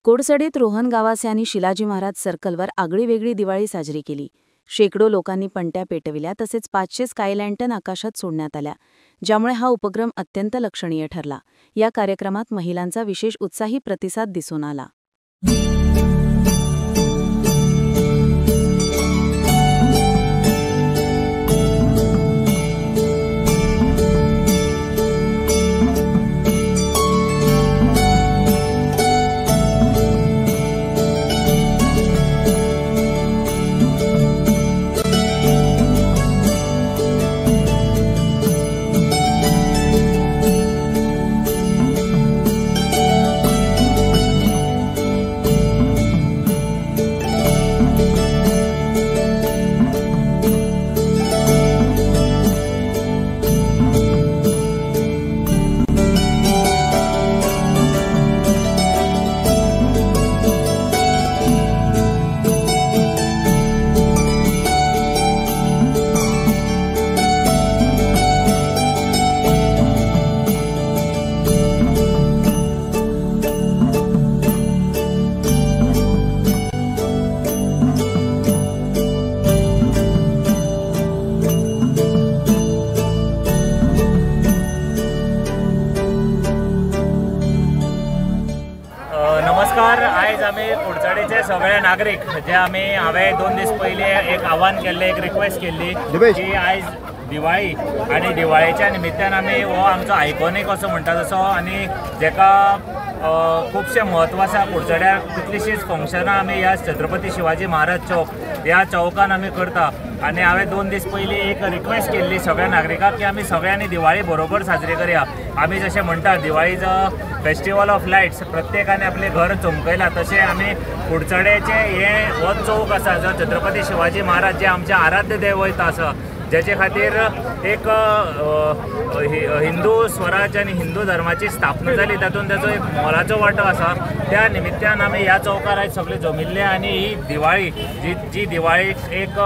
कोडसडीत रोहन गावास्यांनी शिलाजी महाराज सर्कलवर आगळीवेगळी दिवाळी साजरी केली। शेकडो लोकांनी पणत्या पेटविल्या तसेच 500 स्कायलँटर्न आकाशात सोडण्यात आल्या, ज्यामुळे हा उपक्रम अत्यंत लक्षणीय ठरला। या कार्यक्रमात महिलांचा विशेष उत्साही प्रतिसाद दिसून आला। नमस्कार। आयज आमी कुडचडेचे सगळे नागरिक जे हांवें 2 दीस पयलीं एक आव्हान केल्लें, एक रिक्वेस्ट केल्ली की आयज दिवाळी आनी दिवाळेच्या निमित्तान आमी हो आमचो आयकॉनीक असो म्हणटा तसो आनी जेका खुबशें म्हत्व आसा कुडचड्यार कितलींशींच फंक्शनां आमी ह्या छत्रपती शिवाजी महाराज चौक ह्या चौकान आमी करता। आनी हांवें 2 दीस पयलीं एक रिक्वेस्ट केल्ली सगळ्या नागरिकांक की आमी सगळ्यांनी दिवाळी बरोबर साजरी करया। आमी जशें म्हणटा दिवाळीचो फेस्टिवल ऑफ लायट्स प्रत्येकाने आपले घर चमकयला, तशें आमी कुडचडेचे हो चौक आसा जो छत्रपती शिवाजी महाराज जे आमचे आराध्य दैवत आसा, जेचे खातीर एक हिंदू स्वराज आनी हिंदू धर्माची स्थापना जाली, तातूंत ताचो एक मोलाचो वांटो आसा। त्या निमित्तान आमी ह्या चौकार आयज सगळे जमिल्ले आनी ही दिवाळी जी दिवाळीक एक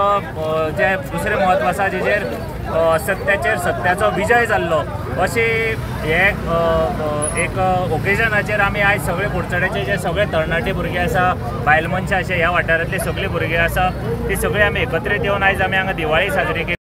जे दुसरें म्हत्व आसा जेचेर असत्याचेर सत्याचो विजय जाल्लो अशी हे एक ओकेजनाचेर आमी आयज सगळे कुडचड्याचे जे सगळे तरणाटे भुरगे आसा, बायल मनशां अशे ह्या वाठारांतले सगळे भुरगे आसा, ती सगळी आमी एकत्रीत येवन आयज आमी हांगा दिवाळी साजरी केली।